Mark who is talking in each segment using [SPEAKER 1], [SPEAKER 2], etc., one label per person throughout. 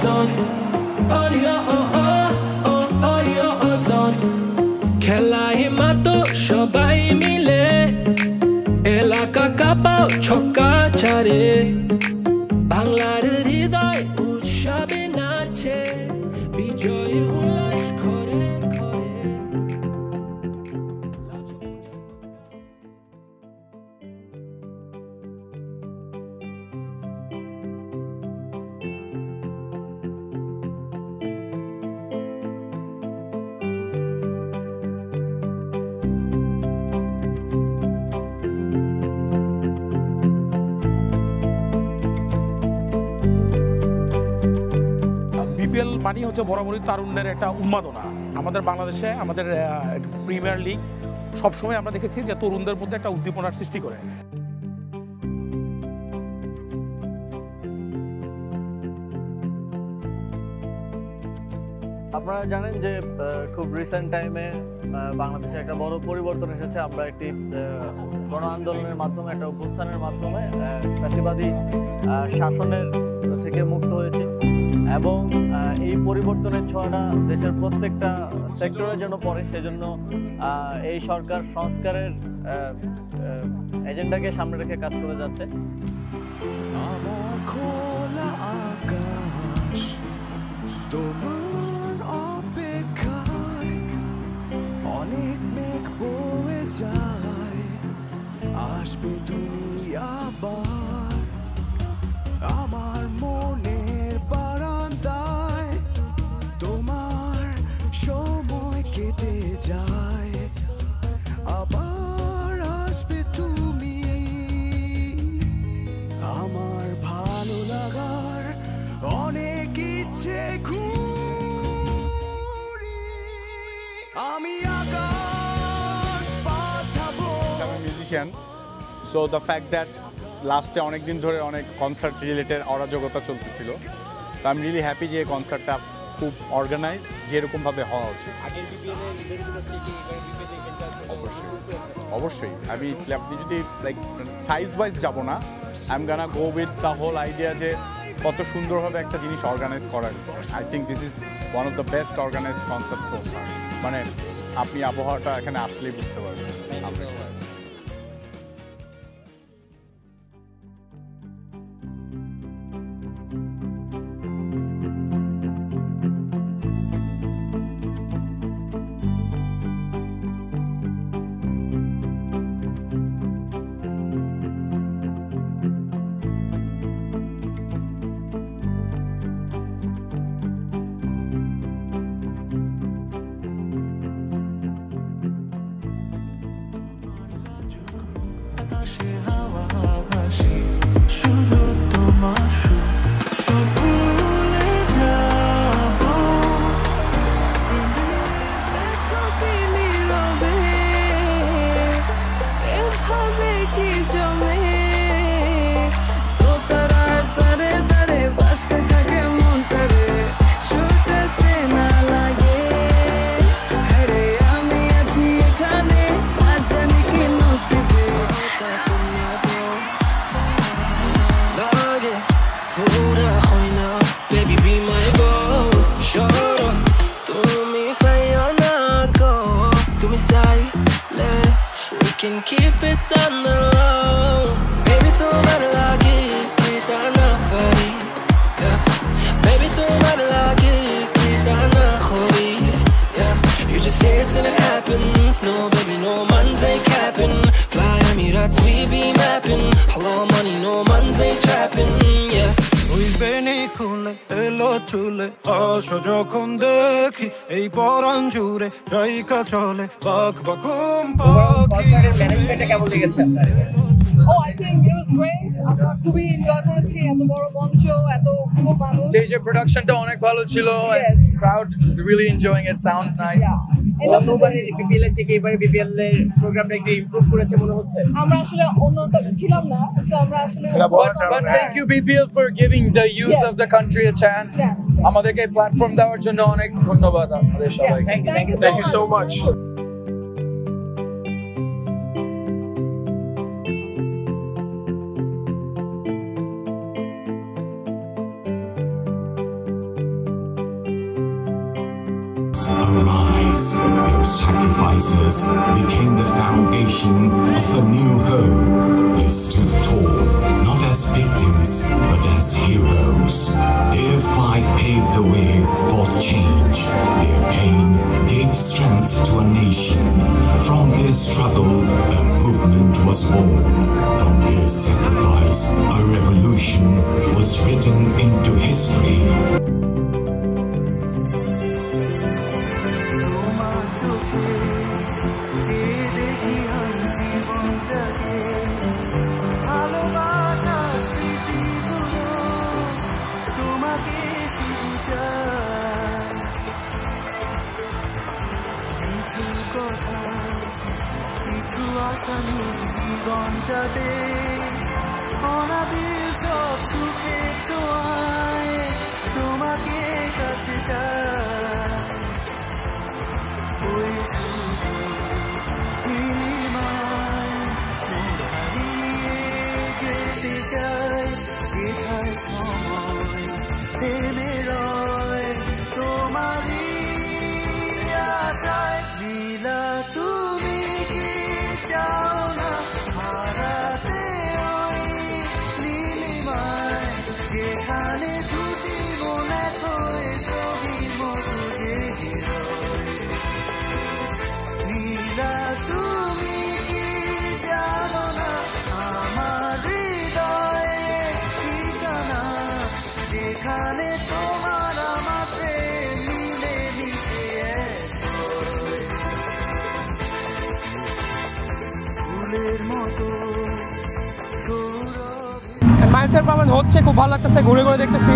[SPEAKER 1] son. Audio, audio, son. খেলায় মাতো সবাই মিলে এলাকা কাঁপাও ছক্কা ছাড়ে বাংলার হৃদয় উৎসবে নাচে বিজয় উল্লাস করে করে
[SPEAKER 2] বিপিএল মানি হচ্ছে বরাবরই তারুণ্যের একটা উন্মাদনা। আমাদের বাংলাদেশে আমাদের প্রিমিয়ার লিগ সবসময় আমরা দেখেছি যে তরুণদের মধ্যে একটা উদ্দীপনার সৃষ্টি করে।
[SPEAKER 3] আপনারা জানেন যে খুব রিসেন্ট টাইমে বাংলাদেশে একটা বড় পরিবর্তন এসেছে। আমরা একটি গণ আন্দোলনের মাধ্যমে, একটা অভ্যুত্থানের মাধ্যমে ফ্যাসিবাদী শাসনের থেকে মুক্ত হয়েছি এবং এই পরিবর্তনের ছোঁয়াটা দেশের প্রত্যেকটা সেক্টরে যেন পড়ে, সেজন্য এই সরকার সংস্কারের এজেন্ডাকে সামনে রেখে কাজ করে যাচ্ছে।
[SPEAKER 1] আমার খোলা আকাশ তোমার অপেক্ষায় অনেক মেঘ বয়ে যায় আসবে তুমি আবার আমার মনের বারান্দায় তোমার সময় কেটে যায় আবার আসবে তুমি আমার ভালো লাগার অনেক ইচ্ছে ঘুরি আমি আকাশ পাঠাবো।
[SPEAKER 4] আমি musician, so the fact that লাস্টে অনেক দিন ধরে অনেক কনসার্ট রিলেটেড অরাজকতা চলতেছিল, তো আমি রিয়েলি হ্যাপি যে এই কনসার্টটা খুব অর্গানাইজড যেরকমভাবে হওয়া উচিত। অবশ্যই অবশ্যই আপনি যদি লাইক সাইজ ওয়াইজ যাবো না, I am gonna go with the whole idea যে কত সুন্দরভাবে একটা জিনিস অর্গানাইজ করা হয়েছে। I think this is one of the best organized concert so far. মানে আপনি আবহাওয়াটা এখানে আসলেই বুঝতে পারবেন।
[SPEAKER 1] শুধু তোমার সব ভুলে যাবো নীরবে এভাবে কি জমে তারার তারে তারে বাঁচতে থাকে মনটারে ছুটেছে না লাগে হরে আমি আছি এখানে আজ জানি কি নসিবে Fuda khoina baby be my goal shut up tumi fayona go tumi silent we can keep it on the low baby tumhar lage kita na fari yeah baby tumhar lage kita na khori yeah you just say it and it happens no baby no man's ain't capping fly Emirates we be mapping hello money no man's ain't trapping yeah ওই বেনি খুলে এলো চুলে আসো যখন দেখি এই পরাণ জুড়ে রাইকা চলে বাক বাকুম পাখি
[SPEAKER 5] ম্যানেজমেন্টে কেমন লেগেছে আপনার? Oh, I think it was great. আমরা খুবই এনজয় করেছি, এত বড় মঞ্চ, এত মানুষ।
[SPEAKER 6] স্টেজের প্রোডাকশনটা অনেক ভালো ছিল।
[SPEAKER 5] Yes.
[SPEAKER 6] Crowd is really enjoying it. Sounds nice.
[SPEAKER 5] গতবারে
[SPEAKER 3] বিপিএল এর থেকে এবারে বিপিএল এর প্রোগ্রামটা একটু ইমপ্রুভ করেছে মনে হচ্ছে।
[SPEAKER 5] আমরা আসলে অন্যটা ছিলাম না, সো আমরা আসলে
[SPEAKER 6] But thank you BPL for giving the youth of the country a chance. আমাদেরকে প্ল্যাটফর্ম দেওয়ার জন্য অনেক ধন্যবাদ আপনাদের সবাইকে।
[SPEAKER 5] Thank you so much.
[SPEAKER 7] arise. Their sacrifices became the foundation of a new hope. They stood tall, not as victims, but as heroes. Their fight paved the way for change. Their pain gave strength to a nation. From their struggle, a movement was born. From their sacrifice, a revolution was written into history.
[SPEAKER 8] জীবনটাতে অনাবিল সব সুখে ছোঁয়ায় তোমাকে কাছে চাই ওই সুখে হিমায় হারিয়ে যেতে চাই যেখানে সময় থেমে রয় তোমারই আশায় লীলা তুমি কি চাও না হারাতে ওই নীলিমায় যেখানে দুটি মন এক হয়ে ছবির মতো জেগে রয় লীলা তুমি কি জানো না আমার হৃদয়ে ঠিকানা যেখানে তোমার আমার প্রেম মিলে মিশে ফুলের মতো
[SPEAKER 9] মাইন্ডসেট পাবেন হচ্ছে খুব ভালো লাগতেছে ঘুরে ঘুরে দেখতেছি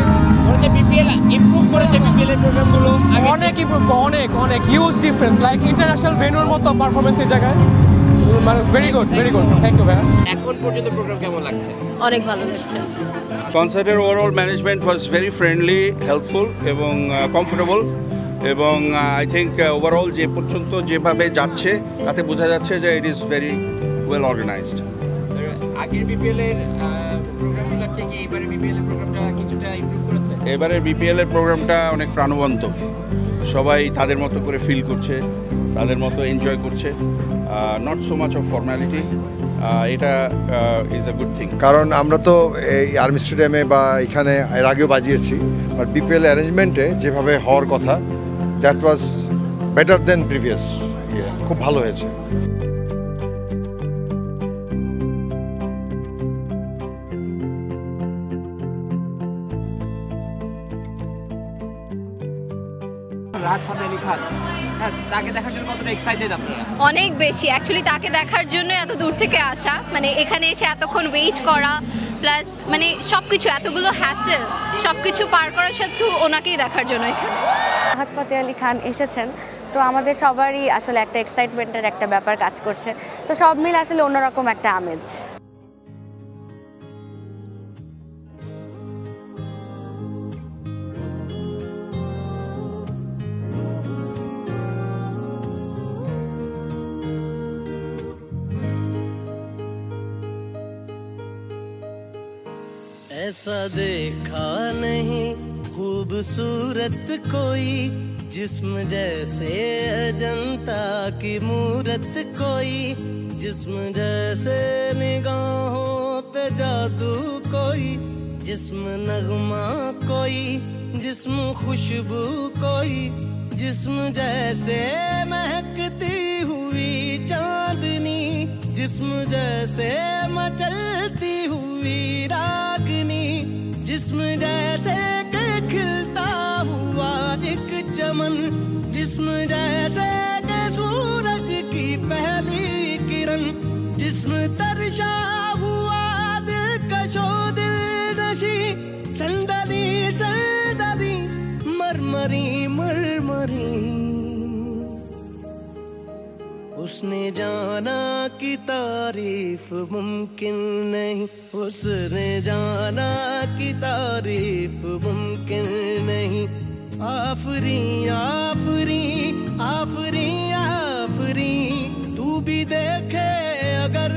[SPEAKER 10] বলেছে বিপিএল ইমপ্রুভ করেছে বিপিএল এর প্রোগ্রামগুলো
[SPEAKER 9] অনেক ইমপ্রুভ অনেক হিউজ ডিফারেন্স লাইক ইন্টারন্যাশনাল ভেন্যুর মতো পারফরমেন্স এই জায়গায় মানে ভেরি গুড থ্যাংক ইউ ভাইয়া
[SPEAKER 10] এখন পর্যন্ত প্রোগ্রাম কেমন লাগছে
[SPEAKER 11] অনেক ভালো লাগছে
[SPEAKER 12] কনসার্টের overall management was very friendly helpful এবং কমফোর্টেবল এবং আই থিঙ্ক ওভারঅল যে পর্যন্ত যেভাবে যাচ্ছে তাতে বোঝা যাচ্ছে যে it is very well organized
[SPEAKER 10] আগের বিপিএল এর প্রোগ্রামগুলোর থেকে এবারে বিপিএল এর প্রোগ্রামটা কিছুটা ইমপ্রুভ করেছে
[SPEAKER 12] এবারের বিপিএল এর প্রোগ্রামটা অনেক প্রাণবন্ত সবাই তাদের মতো করে ফিল করছে তাদের মতো এনজয় করছে not so much of formality এটা ইজ আ গুড থিং
[SPEAKER 13] কারণ আমরা তো এই আর্মি স্টেডিয়ামে বা এখানে এর আগেও বাজিয়েছি বাট বিপিএল অ্যারেঞ্জমেন্টে যেভাবে হওয়ার কথা that was better then previous খুব ভালো হয়েছে
[SPEAKER 10] রাহাত ফাতে আলী খান তাকে দেখার জন্য কতটা এক্সাইটেড আপনারা
[SPEAKER 11] অনেক বেশি অ্যাকচুয়ালি তাকে দেখার জন্য এত দূর থেকে আসা মানে এখানে এসে এতক্ষণ ওয়েট করা প্লাস মানে সবকিছু এতগুলো হ্যাসেল সবকিছু পার করার সত্ত্বেও ওনাকেই দেখার জন্য এখানে
[SPEAKER 14] রাহাত ফাতে আলী খান এসেছেন তো আমাদের সবারই আসলে একটা এক্সাইটমেন্টের একটা ব্যাপার কাজ করছে তো সব মিলে আসলে অন্যরকম একটা আমেজ
[SPEAKER 8] ऐसा देखा नहीं खूबसूरत कोई जिस्म जैसे अजंता की मूरत कोई जिस्म जैसे निगाहों पे जादू कोई जिस्म नगमा कोई जिस्म खुशबू कोई जिस्म जैसे महकती हुई चांदनी जिस्म जैसे मचलती हुई रागनी जिस्म जैसे के खिलता हुआ एक चमन जिस्म जैसे के सूरज की पहली किरण जिस्म तरशा हुआ दिलकशो दिल नशी संदली संदली मरमरी मरमरी उसने जाना कि तारीफ मुमकिन नहीं उसने जाना कि तारीफ मुमकिन नहीं आफरी आफरी आफरी आफरी तू भी देखे अगर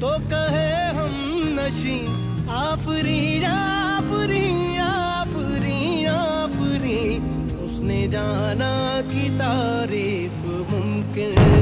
[SPEAKER 8] तो कहे हम नशी आफरी आफरी आफरी आफरी उसने जाना कि तारीफ मुमकिन